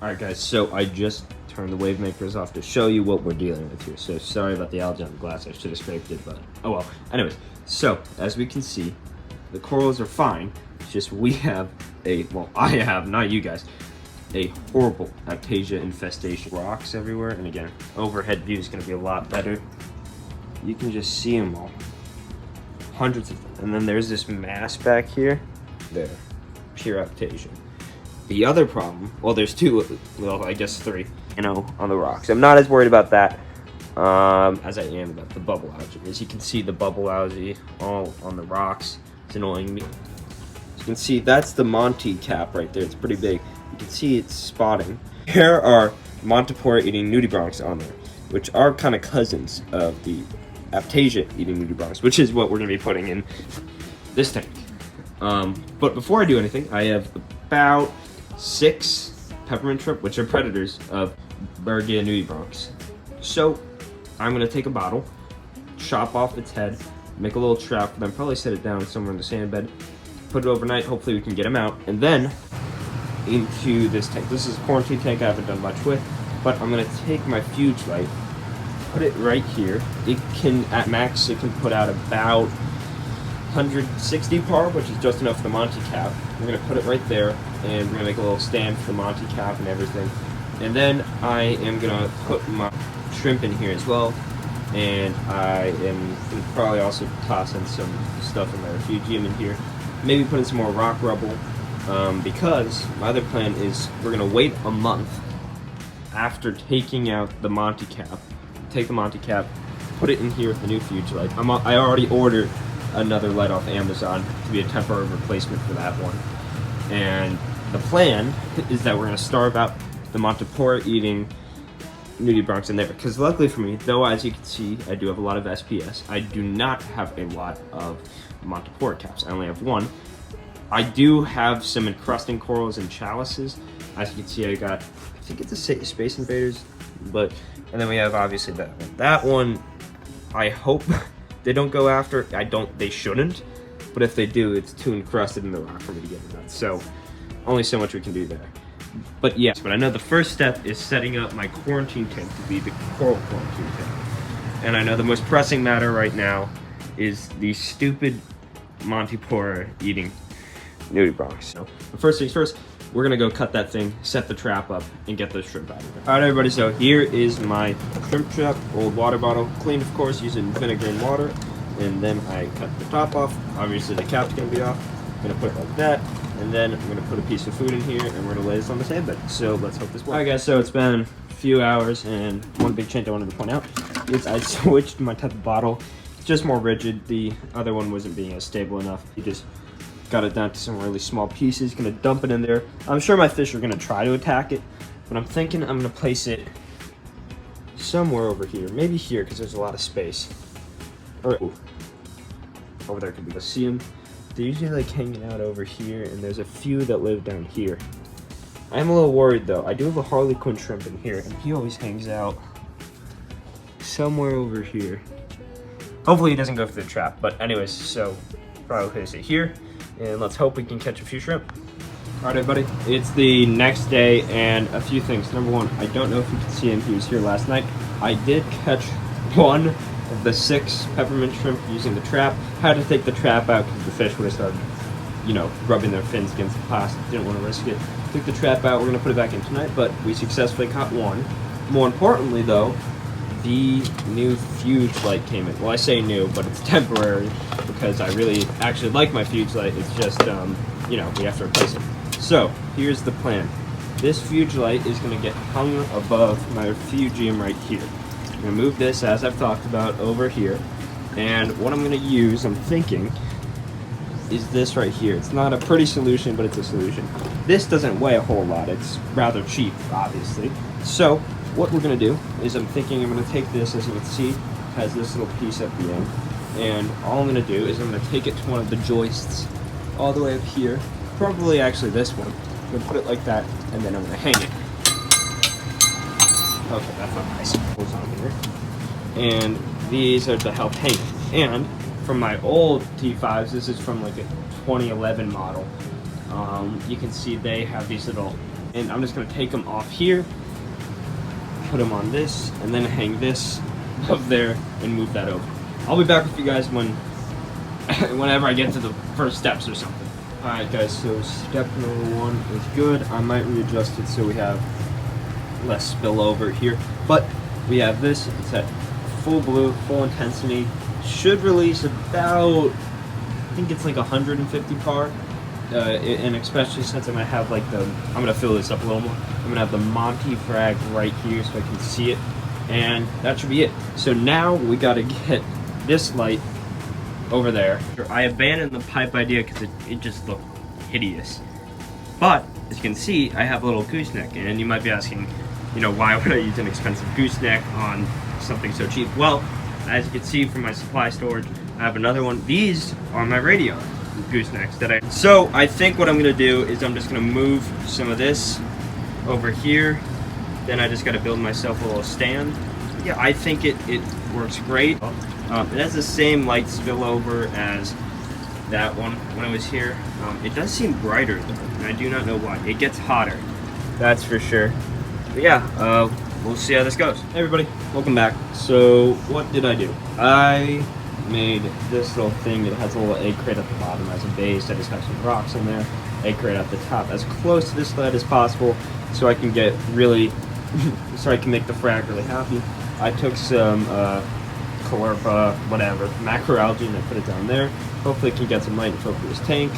Alright guys, so I just turned the wave makers off to show you what we're dealing with here. So sorry about the algae on the glass, I should have scraped it, but oh well. Anyways, so as we can see, the corals are fine. It's just we have I have, not you guys, a horrible Aiptasia infestation. Rocks everywhere, and again, overhead view is gonna be a lot better. You can just see them all. Hundreds of them. And then there's this mass back here. There, pure Aiptasia. The other problem, well, there's two, well, I guess three, on the rocks. I'm not as worried about that as I am about the bubble algae. As you can see, the bubble algae all on the rocks. It's annoying me. As you can see, that's the Monty cap right there. It's pretty big. You can see it's spotting. Here are montipora eating nudibranchs on there, which are kind of cousins of the Aiptasia eating nudibranchs, which is what we're going to be putting in this tank. But before I do anything, I have about 6 peppermint shrimp, which are predators of Bergia nudibranchs. So I'm going to take a bottle, chop off its head, make a little trap, then probably set it down somewhere in the sand bed, put it overnight, hopefully we can get them out, and then into this tank. This is a quarantine tank I haven't done much with, but I'm going to take my fuge light, put it right here. It can, at max, it can put out about 160 par, which is just enough for the Monty cap. We're going to put it right there, and we're going to make a little stand for the Monty cap and everything. And then I am going to put my shrimp in here as well, and I am going to probably also toss in some stuff in my refugium in here. Maybe put in some more rock rubble, because my other plan is we're going to wait a month after taking out the Monty cap. Take the Monty cap, put it in here with the new fuge light. I already ordered another light off Amazon to be a temporary replacement for that one. And the plan is that we're going to starve out the montipora eating nudibranchs in there. Because luckily for me, though as you can see, I do have a lot of SPS, I do not have a lot of montipora caps. I only have one. I do have some encrusting corals and chalices. As you can see, I got, I think it's a Space Invaders, but, and then we have obviously that one. That one, I hope they don't go after. They shouldn't, but if they do, it's too encrusted in the rock for me to get it out. So only so much we can do there. But yes, but I know the first step is setting up my quarantine tank to be the coral quarantine tank. And I know the most pressing matter right now is the stupid montipora eating nudibranchs. So the first things first, we're gonna go cut that thing, set the trap up, and get those shrimp out of there. All right, everybody, so here is my shrimp trap, old water bottle, cleaned, of course, using vinegar and water, and then I cut the top off. Obviously, the cap's gonna be off. I'm gonna put it like that, and then I'm gonna put a piece of food in here, and we're gonna lay this on the sand bed. So let's hope this works. All right, guys, so it's been a few hours, and one big change I wanted to point out is I switched my type of bottle. It's just more rigid. The other one wasn't being as stable enough. You just got it down to some really small pieces. Gonna dump it in there. I'm sure my fish are gonna try to attack it, but I'm thinking I'm gonna place it somewhere over here. Maybe here, because there's a lot of space. Or over there could be. Let's see them. They're usually like hanging out over here, and there's a few that live down here. I'm a little worried though. I do have a Harlequin shrimp in here, and he always hangs out somewhere over here. Hopefully he doesn't go for the trap, but anyways, so probably place it here. And let's hope we can catch a few shrimp. All right, everybody, it's the next day, and a few things. Number one, I don't know if you can see him, he was here last night. I did catch one of the 6 peppermint shrimp using the trap. Had to take the trap out because the fish would have started, rubbing their fins against the plastic. Didn't want to risk it. Took the trap out, we're gonna put it back in tonight, but we successfully caught one. More importantly though, the new fuge light came in. Well, I say new, but it's temporary because I really actually like my fuge light. It's just, we have to replace it. So here's the plan. This fuge light is going to get hung above my refugium right here. I'm going to move this, as I've talked about, over here. And what I'm going to use, I'm thinking, is this right here. It's not a pretty solution, but it's a solution. This doesn't weigh a whole lot. It's rather cheap, obviously. So what we're going to do is I'm thinking I'm going to take this, as you can see, has this little piece at the end, and all I'm going to do is I'm going to take it to one of the joists all the way up here, probably actually this one. I'm going to put it like that, and then I'm going to hang it. Okay, that felt nice. Goes on here. And these are to help hang it. And from my old T5s, this is from like a 2011 model, you can see they have these little And I'm just gonna take them off here, put them on this, and then hang this up there and move that over. I'll be back with you guys whenever I get to the first steps or something. Alright guys, so step number 1 is good. I might readjust it so we have less spillover here. But we have this, it's at full blue, full intensity. Should release about, I think it's like 150 par. And especially since I'm gonna have like I'm gonna fill this up a little more. I'm gonna have the Monty frag right here so I can see it. And that should be it. So now we gotta get this light over there. I abandoned the pipe idea because it just looked hideous. But as you can see, I have a little gooseneck, and you might be asking, you know, why would I use an expensive gooseneck on something so cheap? Well, as you can see from my supply storage, I have another one. These are my radio goosenecks So I think what I'm gonna do is I'm just gonna move some of this over here. Then I just gotta build myself a little stand. Yeah, I think it works great. It has the same light spillover as that one when I was here. It does seem brighter though, and I do not know why. It gets hotter, that's for sure. But yeah, we'll see how this goes. Hey everybody, welcome back. So what did I do? I made this little thing that has a little egg crate at the bottom as a base. I just have some rocks in there, egg crate at the top, as close to this lead as possible so I can get really, so I can make the frag really happy. I took some Chlorpa, whatever, macroalgae, and I put it down there. Hopefully it can get some light and fill up this tank.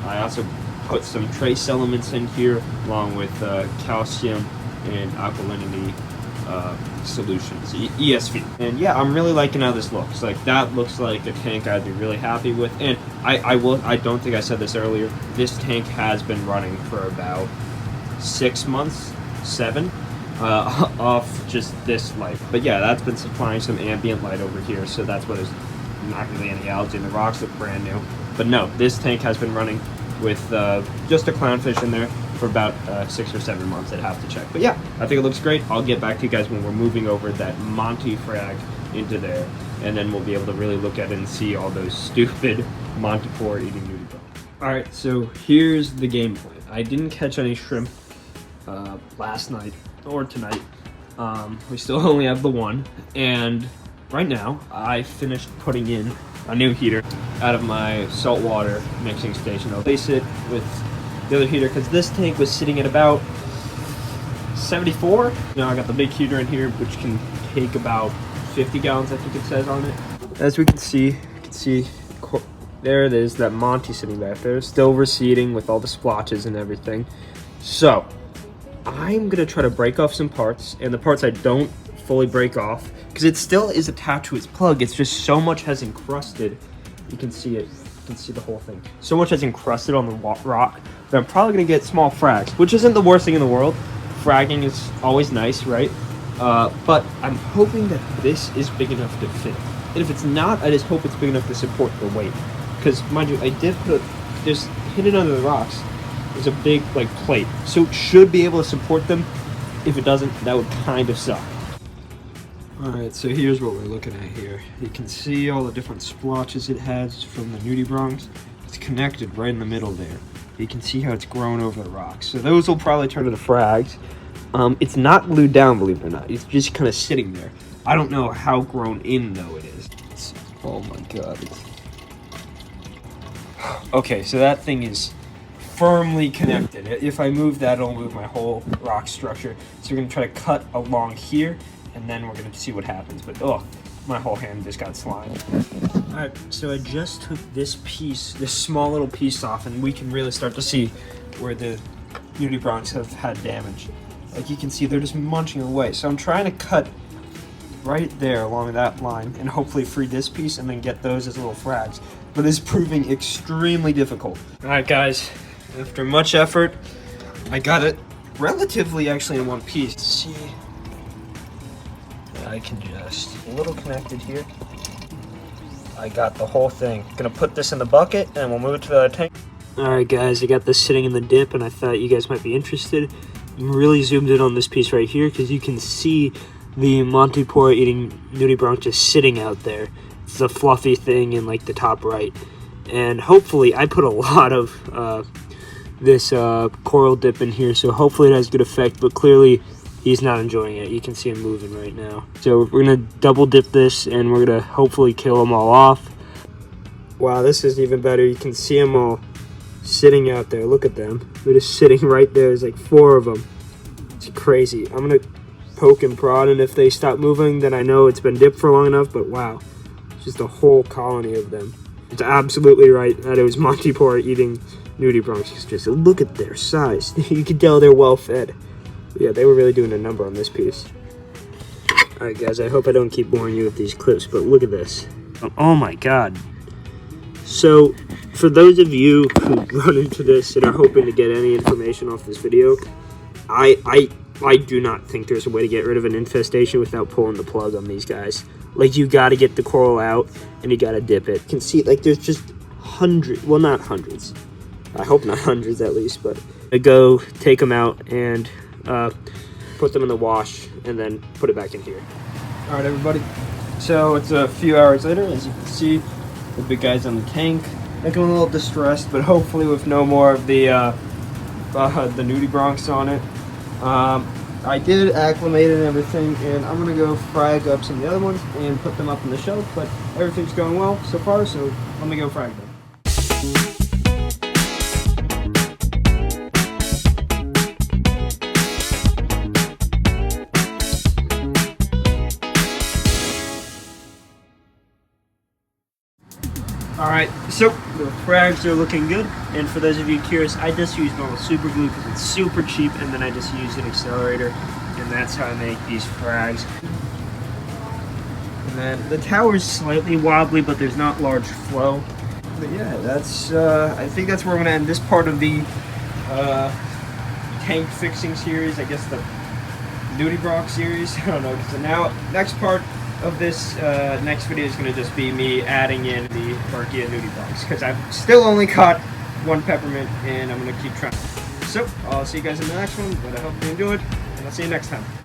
I also put some trace elements in here along with calcium and alkalinity solutions, ESV. And yeah, I'm really liking how this looks. Like, that looks like a tank I'd be really happy with. And I don't think I said this earlier, this tank has been running for about 6 months, 7, off just this light. But yeah, that's been supplying some ambient light over here, so that's why there's not really any algae, and the rocks look brand new. But no, this tank has been running with just a clownfish in there for about 6 or 7 months. I'd have to check. But yeah, I think it looks great. I'll get back to you guys when we're moving over that Monty frag into there, and then we'll be able to really look at it and see all those stupid montipora eating nudibranchs. Alright, so here's the game plan. I didn't catch any shrimp last night or tonight. We still only have the one, and right now I finished putting in a new heater out of my saltwater mixing station. I'll place it with the other heater because this tank was sitting at about 74. Now I got the big heater in here, which can take about 50 gallons, I think it says on it. As we can see, there it is, that Monty sitting back there, still receding with all the splotches and everything. So I'm gonna try to break off some parts, and the parts I don't fully break off, because it still is attached to its plug. It's just so much has encrusted. You can see it. You can see the whole thing. So much has encrusted on the rock that I'm probably gonna get small frags, which isn't the worst thing in the world. Fragging is always nice, right? But I'm hoping that this is big enough to fit. And if it's not, I just hope it's big enough to support the weight. Because mind you, I did put just hidden under the rocks. There's a big like plate, so it should be able to support them. If it doesn't, that would kind of suck. Alright, so here's what we're looking at here. You can see all the different splotches it has from the nudibranchs. It's connected right in the middle there. You can see how it's grown over the rocks. So those will probably turn into frags. It's not glued down, believe it or not. It's just kind of sitting there. I don't know how grown in though it is. Oh my god. Okay, so that thing is firmly connected. If I move that, it'll move my whole rock structure. So we're gonna try to cut along here, and then we're gonna see what happens. But oh, my whole hand just got slime. All right, so I just took this piece, this small little piece off, and we can really start to see where the nudibranchs have had damage. Like you can see, they're just munching away. So I'm trying to cut right there along that line and hopefully free this piece and then get those as little frags. But it's proving extremely difficult. All right, guys, after much effort, I got it relatively actually in one piece. Let's see, I can just, a little connected here. I got the whole thing. Gonna put this in the bucket and we'll move it to the other tank. All right, guys, I got this sitting in the dip and I thought you guys might be interested. I'm really zoomed in on this piece right here because you can see the montipora eating nudibranch just sitting out there. It's a fluffy thing in like the top right. And hopefully I put a lot of this coral dip in here, so hopefully it has good effect, but clearly he's not enjoying it. You can see him moving right now. So we're gonna double dip this, and we're gonna hopefully kill them all off. Wow, this is even better. You can see them all sitting out there. Look at them. They're just sitting right there. There's like 4 of them. It's crazy. I'm gonna poke and prod, and if they stop moving, then I know it's been dipped for long enough. But wow, it's just a whole colony of them. It's absolutely right that it was montipora eating nudibranchs. Just look at their size. You can tell they're well fed. Yeah, they were really doing a number on this piece. All right, guys, I hope I don't keep boring you with these clips, but look at this. Oh my God. So for those of you who run into this and are hoping to get any information off this video, I do not think there's a way to get rid of an infestation without pulling the plug on these guys. Like, you got to get the coral out and you got to dip it. You can see, like, there's just hundreds, well, not hundreds. I hope not hundreds at least, but I go take them out and put them in the wash and then put it back in here. All right, everybody. So it's a few hours later. As you can see, the big guys on the tank looking a little distressed, but hopefully with no more of the nudibranchs on it. I did acclimate and everything, and I'm gonna go frag up some of the other ones and put them up on the shelf. But everything's going well so far, so let me go frag them. Alright, so the frags are looking good, and for those of you curious, I just use normal super glue because it's super cheap, and then I just use an accelerator, and that's how I make these frags. And then the tower's slightly wobbly, but there's not large flow. But yeah, that's I think that's where we're going to end this part of the tank fixing series, I guess the nudibranch series, I don't know, because now, next part of this next video is going to just be me adding in the Barkia nudibranchs, because I've still only caught 1 peppermint, and I'm going to keep trying. So, I'll see you guys in the next one, but I hope you enjoyed, and I'll see you next time.